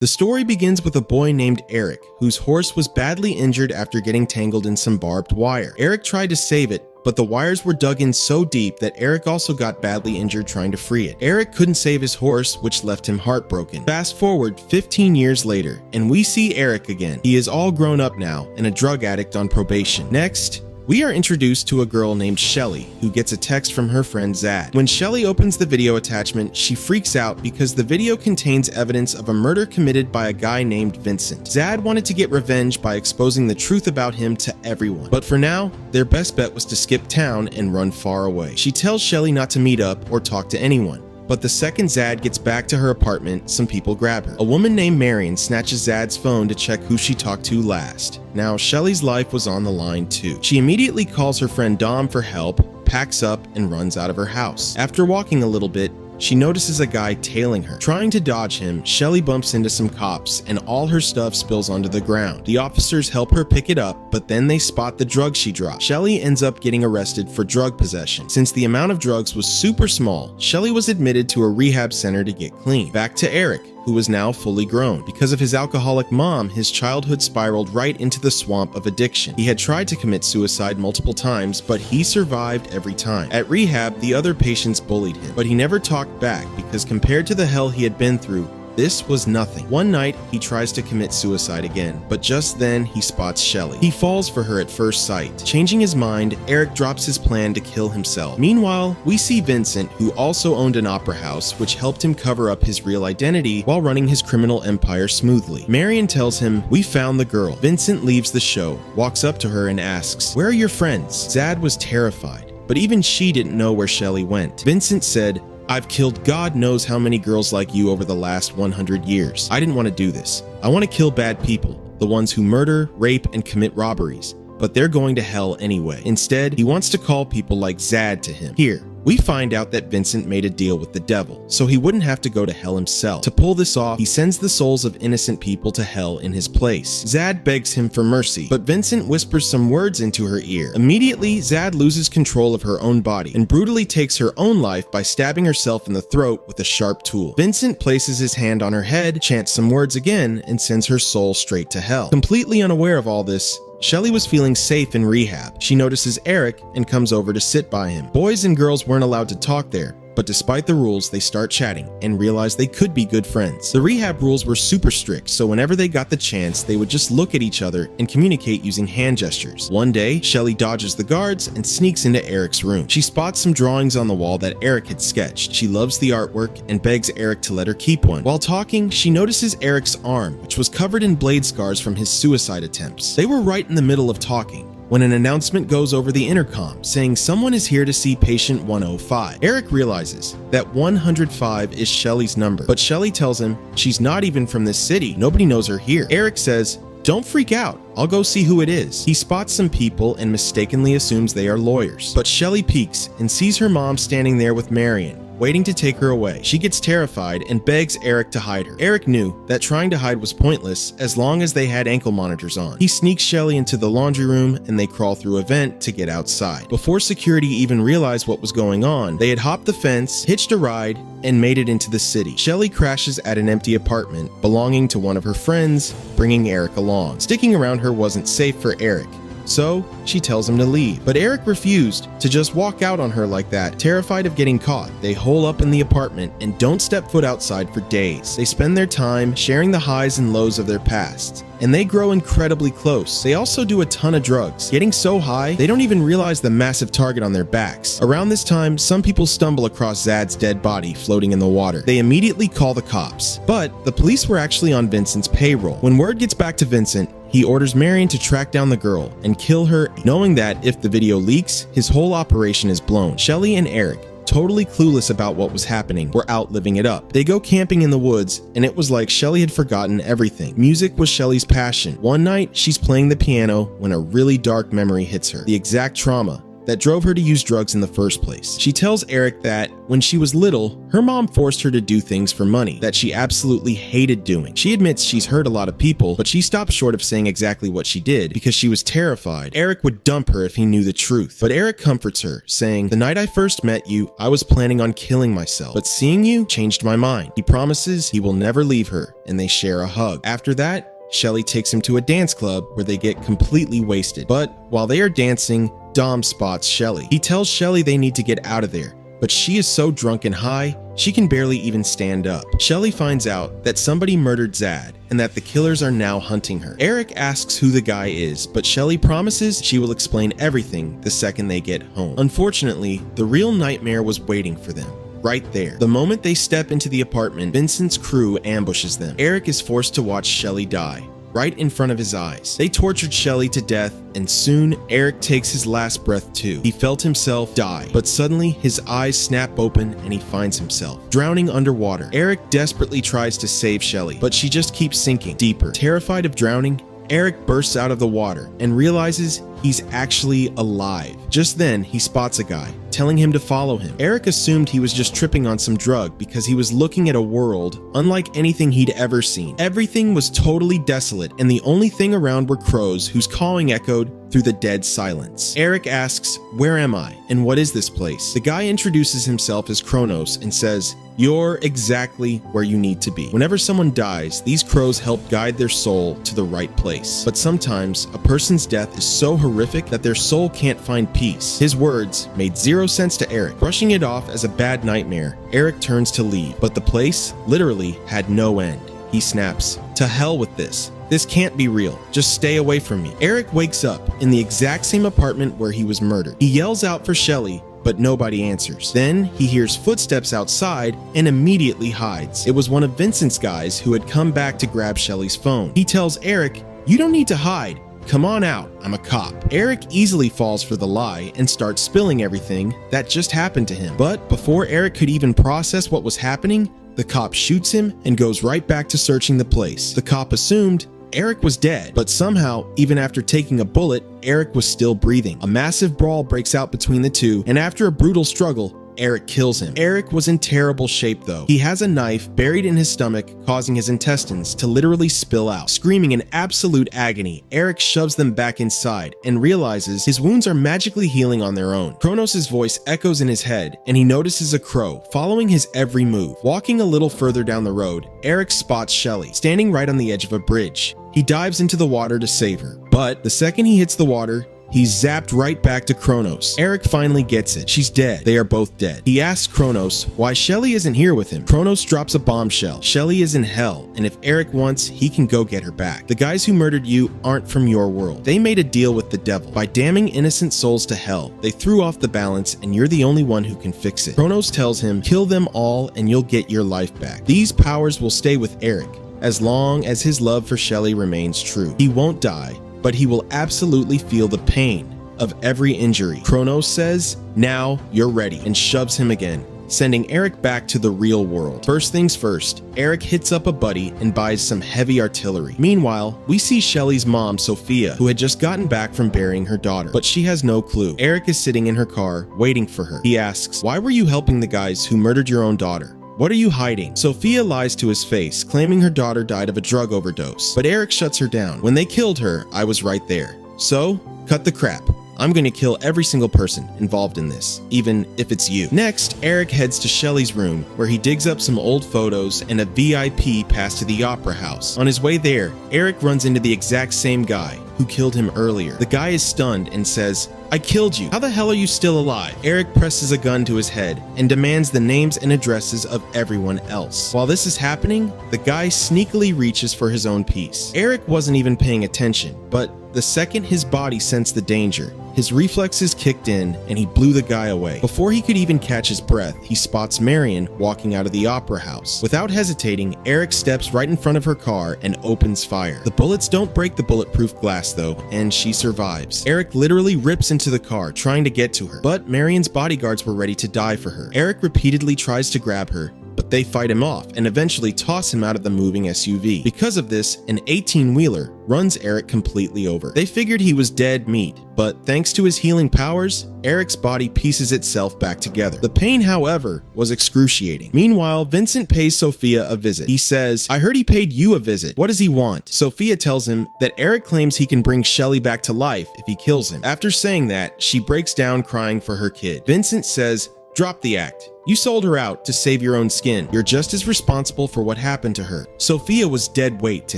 The story begins with a boy named Eric, whose horse was badly injured after getting tangled in some barbed wire. Eric tried to save it, but the wires were dug in so deep that Eric also got badly injured trying to free it. Eric couldn't save his horse, which left him heartbroken. Fast forward 15 years later, and we see Eric again. He is all grown up now and a drug addict on probation. Next, we are introduced to a girl named Shelly, who gets a text from her friend Zad. When Shelly opens the video attachment, she freaks out because the video contains evidence of a murder committed by a guy named Vincent. Zad wanted to get revenge by exposing the truth about him to everyone. But for now, their best bet was to skip town and run far away. She tells Shelly not to meet up or talk to anyone. But the second Zad gets back to her apartment, some people grab her. A woman named Marion snatches Zad's phone to check who she talked to last. Now, Shelly's life was on the line too. She immediately calls her friend Dom for help, packs up, and runs out of her house. After walking a little bit, she notices a guy tailing her. Trying to dodge him, Shelly bumps into some cops and all her stuff spills onto the ground. The officers help her pick it up, but then they spot the drugs she dropped. Shelly ends up getting arrested for drug possession. Since the amount of drugs was super small, Shelly was admitted to a rehab center to get clean. Back to Eric, who was now fully grown. Because of his alcoholic mom, his childhood spiraled right into the swamp of addiction. He had tried to commit suicide multiple times, but he survived every time. At rehab, the other patients bullied him, but he never talked back because compared to the hell he had been through, this was nothing. One night, he tries to commit suicide again, but just then he spots Shelly. He falls for her at first sight. Changing his mind, Eric drops his plan to kill himself. Meanwhile, we see Vincent, who also owned an opera house, which helped him cover up his real identity while running his criminal empire smoothly. Marion tells him, "We found the girl." Vincent leaves the show, walks up to her and asks, "Where are your friends?" Zad was terrified, but even she didn't know where Shelly went. Vincent said, "I've killed God knows how many girls like you over the last 100 years. I didn't want to do this. I want to kill bad people, the ones who murder, rape, and commit robberies. But they're going to hell anyway." Instead, he wants to call people like Zad to him. Here, we find out that Vincent made a deal with the devil, so he wouldn't have to go to hell himself. To pull this off, he sends the souls of innocent people to hell in his place. Zad begs him for mercy, but Vincent whispers some words into her ear. Immediately, Zad loses control of her own body and brutally takes her own life by stabbing herself in the throat with a sharp tool. Vincent places his hand on her head, chants some words again, and sends her soul straight to hell. Completely unaware of all this, Shelly was feeling safe in rehab. She notices Eric and comes over to sit by him. Boys and girls weren't allowed to talk there, but despite the rules, they start chatting and realize they could be good friends. The rehab rules were super strict, so whenever they got the chance, they would just look at each other and communicate using hand gestures. One day, Shelly dodges the guards and sneaks into Eric's room. She spots some drawings on the wall that Eric had sketched. She loves the artwork and begs Eric to let her keep one. While talking, she notices Eric's arm, which was covered in blade scars from his suicide attempts. They were right in the middle of talking when an announcement goes over the intercom saying someone is here to see patient 105. Eric realizes that 105 is Shelly's number, but Shelly tells him she's not even from this city. Nobody knows her here. Eric says, "Don't freak out. I'll go see who it is." He spots some people and mistakenly assumes they are lawyers. But Shelly peeks and sees her mom standing there with Marion, waiting to take her away. She gets terrified and begs Eric to hide her. Eric knew that trying to hide was pointless as long as they had ankle monitors on. He sneaks Shelly into the laundry room and they crawl through a vent to get outside. Before security even realized what was going on, they had hopped the fence, hitched a ride, and made it into the city. Shelly crashes at an empty apartment belonging to one of her friends, bringing Eric along. Sticking around her wasn't safe for Eric, so she tells him to leave. But Eric refused to just walk out on her like that. Terrified of getting caught, they hole up in the apartment and don't step foot outside for days. They spend their time sharing the highs and lows of their pasts, and they grow incredibly close. They also do a ton of drugs, getting so high they don't even realize the massive target on their backs. Around this time, some people stumble across Zad's dead body floating in the water. They immediately call the cops, but the police were actually on Vincent's payroll. When word gets back to Vincent, he orders Marion to track down the girl and kill her, knowing that if the video leaks, his whole operation is blown. Shelly and Eric, totally clueless about what was happening, were out living it up. They go camping in the woods, and it was like Shelly had forgotten everything. Music was Shelly's passion. One night, she's playing the piano when a really dark memory hits her. The exact trauma that drove her to use drugs in the first place. She tells Eric that when she was little, her mom forced her to do things for money that she absolutely hated doing. She admits she's hurt a lot of people, but she stops short of saying exactly what she did because she was terrified Eric would dump her if he knew the truth. But Eric comforts her, saying, "The night I first met you, I was planning on killing myself, but seeing you changed my mind." He promises he will never leave her, and they share a hug. After that, Shelly takes him to a dance club where they get completely wasted. But while they are dancing, Dom spots Shelly. He tells Shelly they need to get out of there, but she is so drunk and high, she can barely even stand up. Shelly finds out that somebody murdered Zad and that the killers are now hunting her. Eric asks who the guy is, but Shelly promises she will explain everything the second they get home. Unfortunately, the real nightmare was waiting for them. Right there. The moment they step into the apartment, Vincent's crew ambushes them. Eric is forced to watch Shelly die, right in front of his eyes. They tortured Shelly to death, and soon Eric takes his last breath too. He felt himself die, but suddenly his eyes snap open and he finds himself drowning underwater. Eric desperately tries to save Shelly, but she just keeps sinking deeper. Terrified of drowning, Eric bursts out of the water and realizes he's actually alive. Just then, he spots a guy, telling him to follow him. Eric assumed he was just tripping on some drug because he was looking at a world unlike anything he'd ever seen. Everything was totally desolate, and the only thing around were crows whose cawing echoed through the dead silence. Eric asks, "Where am I? And what is this place?" The guy introduces himself as Kronos and says, "You're exactly where you need to be." Whenever someone dies, these crows help guide their soul to the right place. But sometimes, a person's death is so horrific that their soul can't find peace. His words made zero sense to Eric. Brushing it off as a bad nightmare, Eric turns to leave, but the place literally had no end. He snaps, "To hell with this. This can't be real. Just stay away from me." Eric wakes up in the exact same apartment where he was murdered. He yells out for Shelly, but nobody answers. Then he hears footsteps outside and immediately hides. It was one of Vincent's guys who had come back to grab Shelly's phone. He tells Eric, "You don't need to hide. Come on out, I'm a cop." Eric easily falls for the lie and starts spilling everything that just happened to him. But before Eric could even process what was happening, the cop shoots him and goes right back to searching the place. The cop assumed Eric was dead, but somehow, even after taking a bullet, Eric was still breathing. A massive brawl breaks out between the two, and after a brutal struggle, Eric kills him. Eric was in terrible shape though. He has a knife buried in his stomach, causing his intestines to literally spill out. Screaming in absolute agony, Eric shoves them back inside and realizes his wounds are magically healing on their own. Kronos' voice echoes in his head, and he notices a crow following his every move. Walking a little further down the road, Eric spots Shelly, standing right on the edge of a bridge. He dives into the water to save her, but the second he hits the water, he's zapped right back to Kronos. Eric finally gets it. She's dead. They are both dead. He asks Kronos why Shelly isn't here with him. Kronos drops a bombshell. Shelly is in hell, and if Eric wants, he can go get her back. The guys who murdered you aren't from your world. They made a deal with the devil. By damning innocent souls to hell, they threw off the balance, and you're the only one who can fix it. Kronos tells him, "Kill them all and you'll get your life back." These powers will stay with Eric as long as his love for Shelly remains true. He won't die, but he will absolutely feel the pain of every injury. Kronos says, "Now you're ready," and shoves him again, sending Eric back to the real world. First things first, Eric hits up a buddy and buys some heavy artillery. Meanwhile, we see Shelly's mom, Sophia, who had just gotten back from burying her daughter, but she has no clue. Eric is sitting in her car, waiting for her. He asks, "Why were you helping the guys who murdered your own daughter? What are you hiding?" Sophia lies to his face, claiming her daughter died of a drug overdose, but Eric shuts her down. "When they killed her, I was right there. So, cut the crap. I'm gonna kill every single person involved in this, even if it's you." Next, Eric heads to Shelly's room, where he digs up some old photos and a VIP pass to the Opera House. On his way there, Eric runs into the exact same guy who killed him earlier. The guy is stunned and says, "I killed you. How the hell are you still alive?" Eric presses a gun to his head and demands the names and addresses of everyone else. While this is happening, the guy sneakily reaches for his own piece. Eric wasn't even paying attention, but the second his body sensed the danger, his reflexes kicked in and he blew the guy away. Before he could even catch his breath, he spots Marion walking out of the Opera House. Without hesitating, Eric steps right in front of her car and opens fire. The bullets don't break the bulletproof glass though, and she survives. Eric literally rips into the car, trying to get to her, but Marion's bodyguards were ready to die for her. Eric repeatedly tries to grab her, but but they fight him off and eventually toss him out of the moving SUV. Because of this, an 18-wheeler runs Eric completely over. They figured he was dead meat, but thanks to his healing powers, Eric's body pieces itself back together. The pain, however, was excruciating. Meanwhile, Vincent pays Sophia a visit. He says, "I heard he paid you a visit. What does he want?" Sophia tells him that Eric claims he can bring Shelly back to life if he kills him. After saying that, she breaks down crying for her kid. Vincent says, "Drop the act. You sold her out to save your own skin. You're just as responsible for what happened to her." Sophia was dead weight to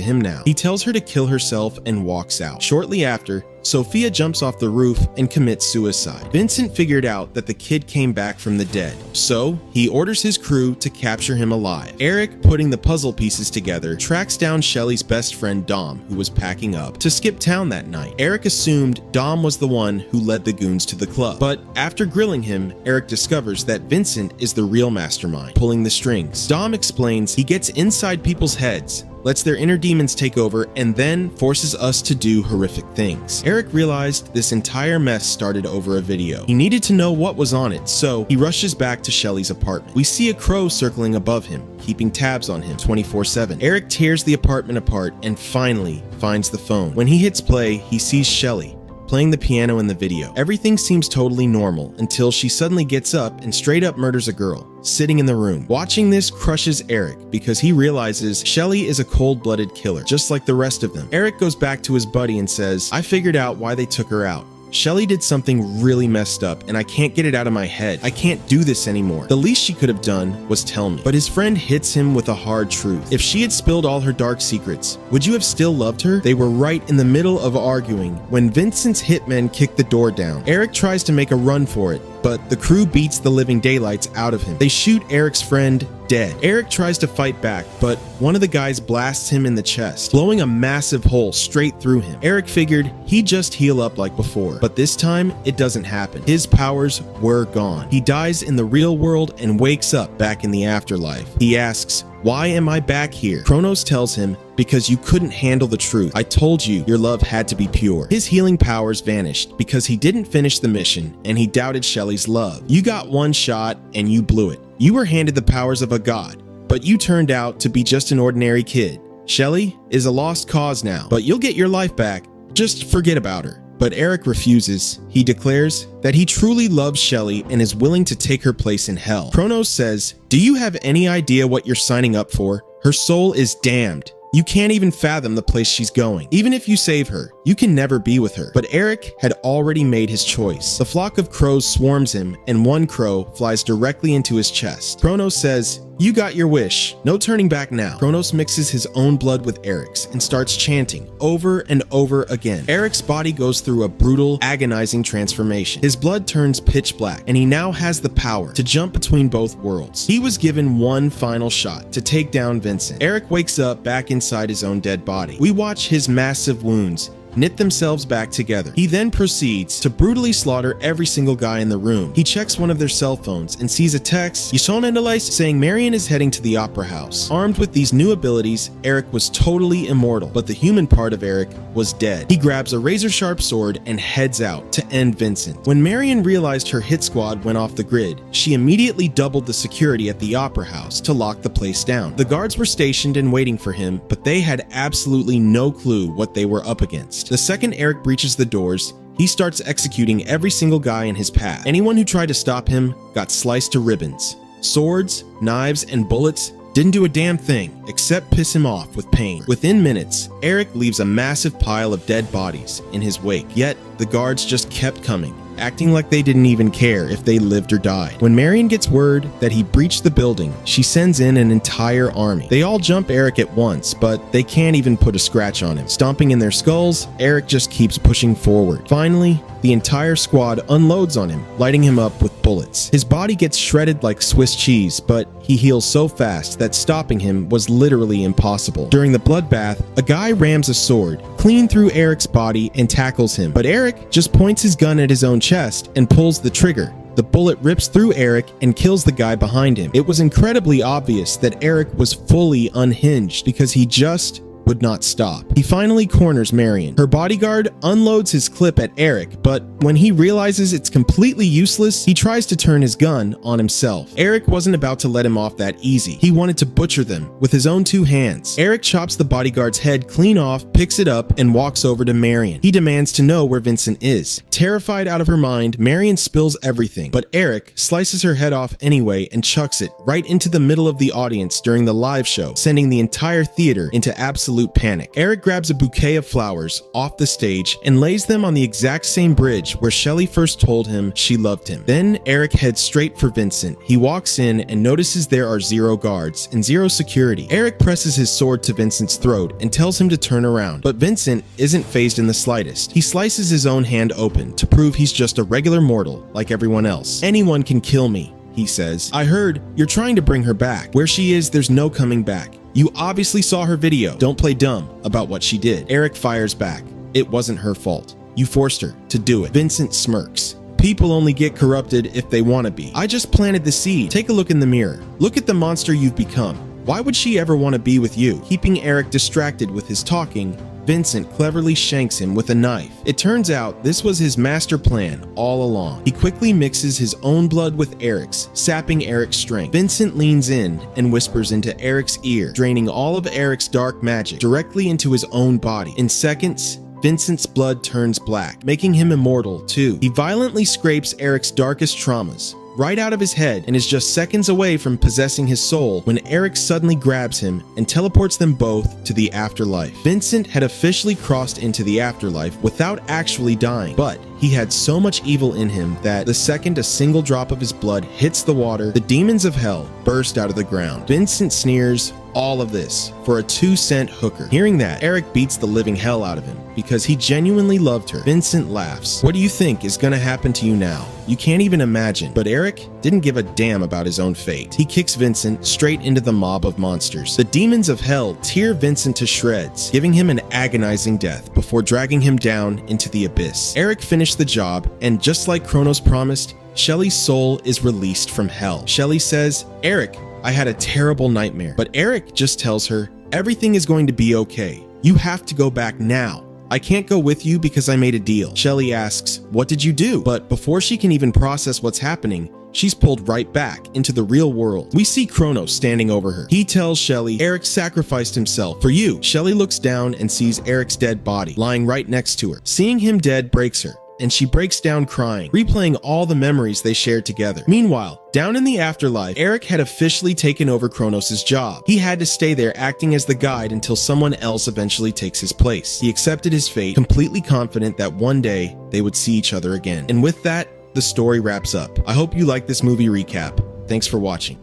him now. He tells her to kill herself and walks out. Shortly after, Sophia jumps off the roof and commits suicide. Vincent figured out that the kid came back from the dead, so he orders his crew to capture him alive. Eric, putting the puzzle pieces together, tracks down Shelly's best friend Dom, who was packing up to skip town that night. Eric assumed Dom was the one who led the goons to the club, but after grilling him, Eric discovers that Vincent is the real mastermind, pulling the strings. Dom explains he gets inside people's heads, lets their inner demons take over, and then forces us to do horrific things. Eric realized this entire mess started over a video. He needed to know what was on it, so he rushes back to Shelly's apartment. We see a crow circling above him, keeping tabs on him 24/7. Eric tears the apartment apart and finally finds the phone. When he hits play, he sees Shelly playing the piano in the video. Everything seems totally normal until she suddenly gets up and straight up murders a girl sitting in the room. Watching this crushes Eric because he realizes Shelly is a cold-blooded killer, just like the rest of them. Eric goes back to his buddy and says, "I figured out why they took her out. Shelly did something really messed up and I can't get it out of my head. I can't do this anymore. The least she could have done was tell me." But his friend hits him with a hard truth. If she had spilled all her dark secrets, would you have still loved her? They were right in the middle of arguing when Vincent's hitmen kick the door down. Eric tries to make a run for it, but the crew beats the living daylights out of him. They shoot Eric's friend dead. Eric tries to fight back, but one of the guys blasts him in the chest, blowing a massive hole straight through him. Eric figured he'd just heal up like before, but this time it doesn't happen. His powers were gone. He dies in the real world and wakes up back in the afterlife. He asks, "Why am I back here?" Kronos tells him, "Because you couldn't handle the truth. I told you your love had to be pure." His healing powers vanished because he didn't finish the mission and he doubted Shelly's love. "You got one shot and you blew it. You were handed the powers of a god, but you turned out to be just an ordinary kid. Shelly is a lost cause now, but you'll get your life back. Just forget about her." But Eric refuses. He declares that he truly loves Shelly and is willing to take her place in hell. Kronos says, "Do you have any idea what you're signing up for? Her soul is damned. You can't even fathom the place she's going. Even if you save her, you can never be with her." But Eric had already made his choice. The flock of crows swarms him, and one crow flies directly into his chest. Kronos says, "You got your wish. No turning back now." Kronos mixes his own blood with Eric's and starts chanting over and over again. Eric's body goes through a brutal, agonizing transformation. His blood turns pitch black, and he now has the power to jump between both worlds. He was given one final shot to take down Vincent. Eric wakes up back inside his own dead body. We watch his massive wounds knit themselves back together. He then proceeds to brutally slaughter every single guy in the room. He checks one of their cell phones and sees a text, saying Marion is heading to the opera house. Armed with these new abilities, Eric was totally immortal, but the human part of Eric was dead. He grabs a razor-sharp sword and heads out to end Vincent. When Marion realized her hit squad went off the grid, she immediately doubled the security at the opera house to lock the place down. The guards were stationed and waiting for him, but they had absolutely no clue what they were up against. The second Eric breaches the doors, he starts executing every single guy in his path. Anyone who tried to stop him got sliced to ribbons. Swords, knives, and bullets didn't do a damn thing except piss him off with pain. Within minutes, Eric leaves a massive pile of dead bodies in his wake, yet the guards just kept coming, acting like they didn't even care if they lived or died. When Marion gets word that he breached the building, she sends in an entire army. They all jump Eric at once, but they can't even put a scratch on him. Stomping in their skulls, Eric just keeps pushing forward. Finally, the entire squad unloads on him, lighting him up with bullets. His body gets shredded like Swiss cheese, but he heals so fast that stopping him was literally impossible. During the bloodbath, a guy rams a sword clean through Eric's body and tackles him, but Eric just points his gun at his own chest and pulls the trigger. The bullet rips through Eric and kills the guy behind him. It was incredibly obvious that Eric was fully unhinged because he just would not stop. He finally corners Marion. Her bodyguard unloads his clip at Eric, but when he realizes it's completely useless, he tries to turn his gun on himself. Eric wasn't about to let him off that easy. He wanted to butcher them with his own 2 hands. Eric chops the bodyguard's head clean off, picks it up, and walks over to Marion. He demands to know where Vincent is. Terrified out of her mind, Marion spills everything, but Eric slices her head off anyway and chucks it right into the middle of the audience during the live show, sending the entire theater into absolute panic. Eric grabs a bouquet of flowers off the stage and lays them on the exact same bridge where Shelly first told him she loved him. Then Eric heads straight for Vincent. He walks in and notices there are 0 guards and 0 security. Eric presses his sword to Vincent's throat and tells him to turn around, but Vincent isn't fazed in the slightest. He slices his own hand open to prove he's just a regular mortal like everyone else. "Anyone can kill me," he says. "I heard you're trying to bring her back. Where she is, there's no coming back. You obviously saw her video. Don't play dumb about what she did." Eric fires back. "It wasn't her fault. You forced her to do it." Vincent smirks. "People only get corrupted if they want to be. I just planted the seed. Take a look in the mirror. Look at the monster you've become. Why would she ever want to be with you?" Keeping Eric distracted with his talking, Vincent cleverly shanks him with a knife. It turns out this was his master plan all along. He quickly mixes his own blood with Eric's, sapping Eric's strength. Vincent leans in and whispers into Eric's ear, draining all of Eric's dark magic directly into his own body. In seconds, Vincent's blood turns black, making him immortal too. He violently scrapes Eric's darkest traumas right out of his head and is just seconds away from possessing his soul when Eric suddenly grabs him and teleports them both to the afterlife. Vincent had officially crossed into the afterlife without actually dying, but he had so much evil in him that the second a single drop of his blood hits the water, the demons of hell burst out of the ground. Vincent sneers all of this for a 2-cent hooker. Hearing that, Eric beats the living hell out of him because he genuinely loved her. Vincent laughs. "What do you think is gonna happen to you now? You can't even imagine." But Eric didn't give a damn about his own fate. He kicks Vincent straight into the mob of monsters. The demons of hell tear Vincent to shreds, giving him an agonizing death before dragging him down into the abyss. Eric finished the job, and just like Kronos promised, Shelly's soul is released from hell. Shelly says, "Eric, I had a terrible nightmare." But Eric just tells her, "Everything is going to be okay. You have to go back now. I can't go with you because I made a deal." Shelly asks, "What did you do?" But before she can even process what's happening, she's pulled right back into the real world. We see Kronos standing over her. He tells Shelly, "Eric sacrificed himself for you." Shelly looks down and sees Eric's dead body lying right next to her. Seeing him dead breaks her, and she breaks down crying, replaying all the memories they shared together. Meanwhile, down in the afterlife, Eric had officially taken over Kronos' job. He had to stay there acting as the guide until someone else eventually takes his place. He accepted his fate, completely confident that one day they would see each other again. And with that, the story wraps up. I hope you liked this movie recap. Thanks for watching.